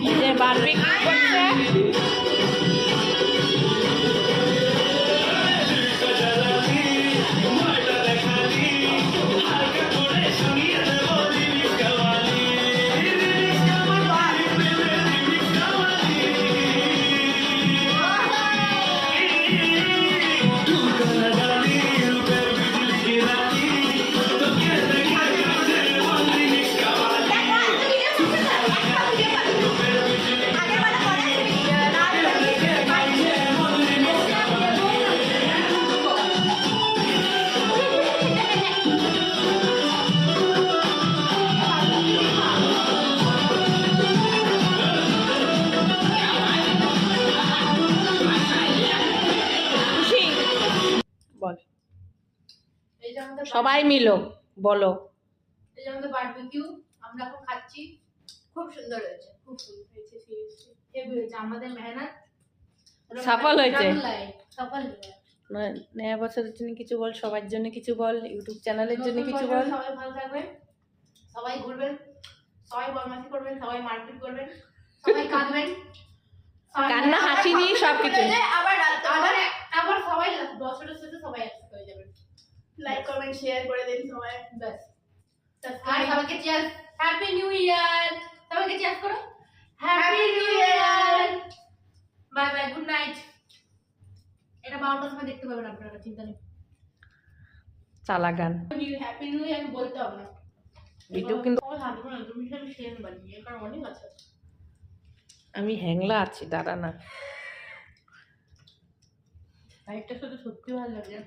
এই যে বারবিকিউ করছে। বল, সবাই মিলো বলো। এই যে আমাদের বারবিকিউ আমরা এখন খাচ্ছি, খুব সুন্দর হয়েছে, খুব সুন্দর হয়েছে, সিরিয়াসলি হেভি হয়েছে। আমাদের মেহনত সফল হয়েছে। সফল হয়েছে। নয়া বছরের জন্য কিছু বল, সবার জন্য কিছু বল, ইউটিউব চ্যানেলের জন্য কিছু বল। সবাই ভালো থাকবেন, সবাই ঘুরবেন, সবাই বদমাশি করবেন, সবাই মারপিট করবেন, সবাই কাঁদবেন, কান্না হাসি নিয়ে সবকিছু। আবার আবার সবাই বছরের শেষে সবাই একসাথে হয়ে যাবেন। লাইক করবেন, শেয়ার করে দিন সবাই, ব্যাস। আর সবাইকে চিয়ার্স, হ্যাপি নিউ ইয়ার। সবাইকে চিয়ার্স করো, happy new year. Bye bye, good night. এটা 12টার সময় দেখতে পাবেন আপনারা, চিন্তা নেই। চালা গান হ্যাপি নিউ ইয়ার বলতে হবে না, ভিডিও কিন্তু তুমি শুধু শেয়ার বানিয়ে, কারণ অনেক আছে। আমি হ্যাংলা আছি, দাঁড়া না। লাইটটা শুধু সত্যি ভালো লাগে।